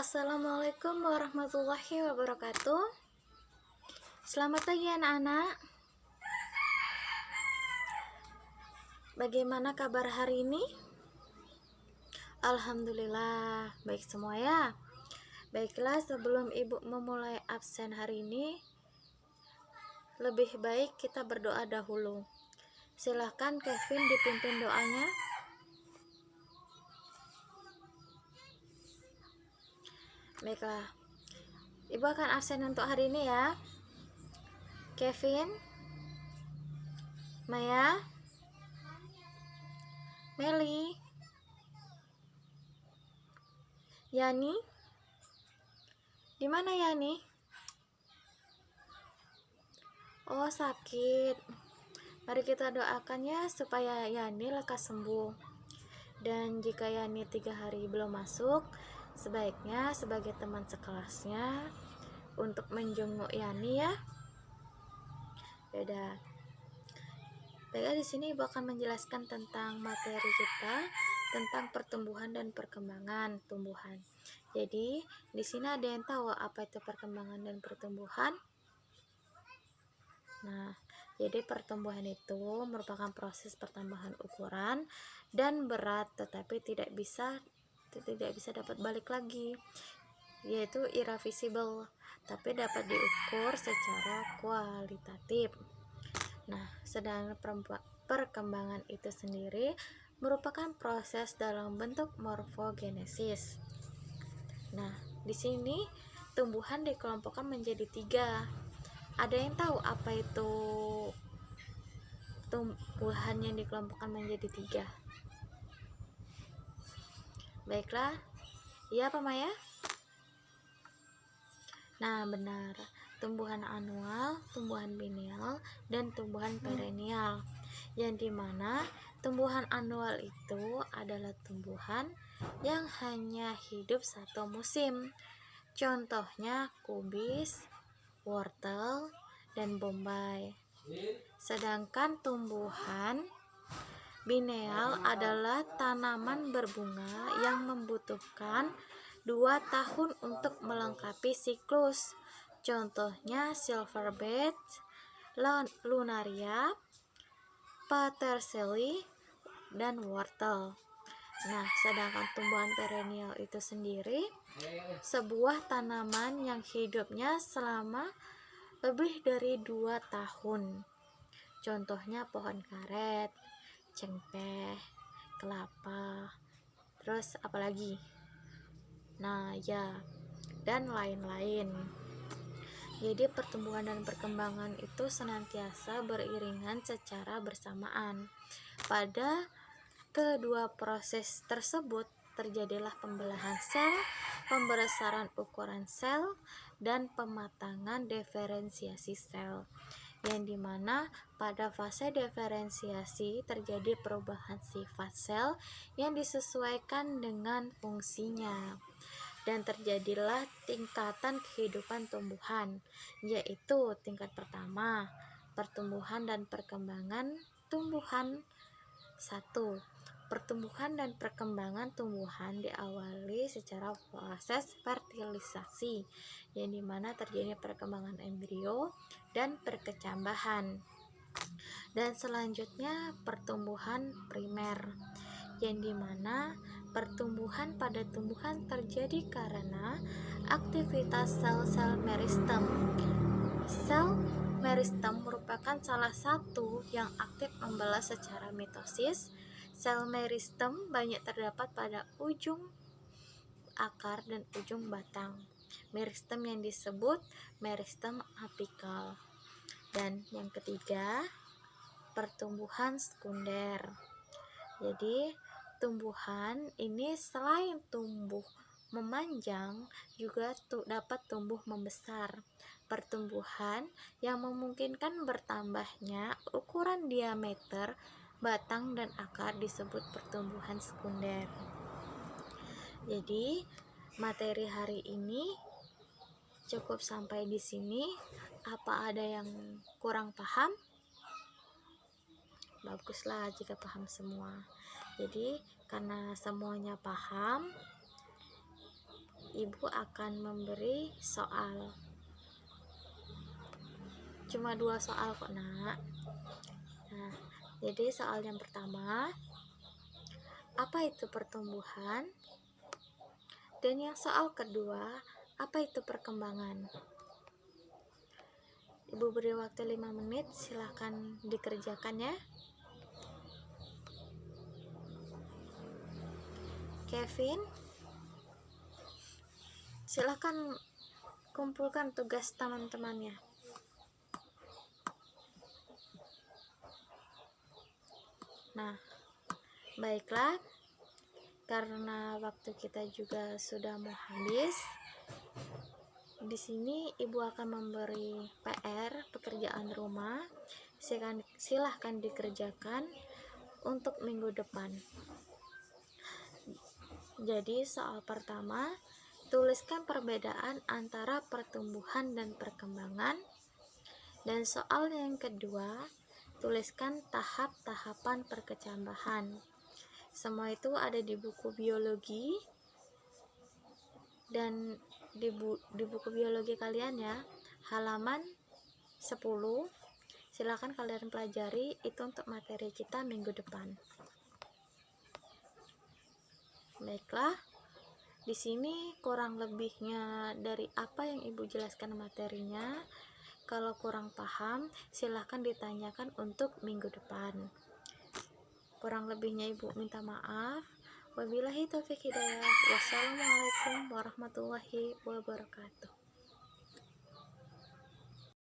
Assalamualaikum warahmatullahi wabarakatuh. Selamat pagi anak-anak. Bagaimana kabar hari ini? Alhamdulillah, baik semua ya. Baiklah, sebelum ibu memulai absen hari ini, lebih baik kita berdoa dahulu. Silahkan Kevin dipimpin doanya. Baiklah, ibu akan absen untuk hari ini ya. Kevin, Maya, Meli, Yani. Di mana Yani? Oh, sakit. Mari kita doakan ya supaya Yani lekas sembuh. Dan jika Yani 3 hari belum masuk, sebaiknya sebagai teman sekelasnya untuk menjenguk Yani ya. Beda. Baiklah, di sini ibu akan menjelaskan tentang materi kita tentang pertumbuhan dan perkembangan tumbuhan. Jadi, di sini ada yang tahu apa itu perkembangan dan pertumbuhan? Nah, jadi pertumbuhan itu merupakan proses pertambahan ukuran dan berat, tetapi tidak bisa dapat balik lagi, yaitu irreversible, tapi dapat diukur secara kualitatif. Nah, sedangkan perkembangan itu sendiri merupakan proses dalam bentuk morfogenesis. Nah, di sini tumbuhan dikelompokkan menjadi 3. Ada yang tahu apa itu tumbuhan yang dikelompokkan menjadi 3? Baiklah, iya apa Maya? Nah, benar. Tumbuhan anual, tumbuhan biennial, dan tumbuhan perennial. Yang dimana tumbuhan anual itu adalah tumbuhan yang hanya hidup 1 musim. Contohnya kubis, wortel, dan bombay. Sedangkan tumbuhan biennial adalah tanaman berbunga yang membutuhkan 2 tahun untuk melengkapi siklus. Contohnya silverbird, lunaria, peterselie, dan wortel. Nah, sedangkan tumbuhan perennial itu sendiri sebuah tanaman yang hidupnya selama lebih dari 2 tahun. Contohnya pohon karet, cengkeh, kelapa, terus apalagi? Nah, ya, dan lain-lain. Jadi pertumbuhan dan perkembangan itu senantiasa beriringan secara bersamaan. Pada kedua proses tersebut terjadilah pembelahan sel, pembesaran ukuran sel, dan pematangan diferensiasi sel. Yang dimana pada fase diferensiasi terjadi perubahan sifat sel yang disesuaikan dengan fungsinya, dan terjadilah tingkatan kehidupan tumbuhan, yaitu tingkat pertama, pertumbuhan dan perkembangan tumbuhan. 1. Pertumbuhan dan perkembangan tumbuhan diawali secara proses fertilisasi, yang dimana terjadi perkembangan embrio dan perkecambahan. Dan selanjutnya pertumbuhan primer, yang dimana pertumbuhan pada tumbuhan terjadi karena aktivitas sel-sel meristem. Sel meristem merupakan salah satu yang aktif membelah secara mitosis. Sel meristem banyak terdapat pada ujung akar dan ujung batang meristem yang disebut meristem apikal. Dan yang ketiga, pertumbuhan sekunder. Jadi tumbuhan ini selain tumbuh memanjang juga dapat tumbuh membesar. Pertumbuhan yang memungkinkan bertambahnya ukuran diameter batang dan akar disebut pertumbuhan sekunder. Jadi materi hari ini cukup sampai di sini. Apa ada yang kurang paham? Baguslah jika paham semua. Jadi karena semuanya paham, ibu akan memberi soal. Cuma 2 soal kok, Nak. Nah, jadi soal yang pertama, apa itu pertumbuhan? Dan yang soal kedua, apa itu perkembangan? Ibu beri waktu 5 menit, silahkan dikerjakan ya. Kevin, silahkan kumpulkan tugas teman-temannya. Nah, baiklah, karena waktu kita juga sudah mau habis. Di sini ibu akan memberi PR, pekerjaan rumah. Silahkan dikerjakan untuk minggu depan. Jadi soal pertama, tuliskan perbedaan antara pertumbuhan dan perkembangan. Dan soal yang kedua, tuliskan tahap-tahapan perkecambahan. Semua itu ada di buku biologi, dan di buku biologi kalian ya, halaman 10. Silakan kalian pelajari, itu untuk materi kita minggu depan. Baiklah, di sini kurang lebihnya dari apa yang ibu jelaskan materinya. Kalau kurang paham, silahkan ditanyakan untuk minggu depan. Kurang lebihnya ibu minta maaf. Wabillahi taufiq hidayah. Wassalamualaikum warahmatullahi wabarakatuh.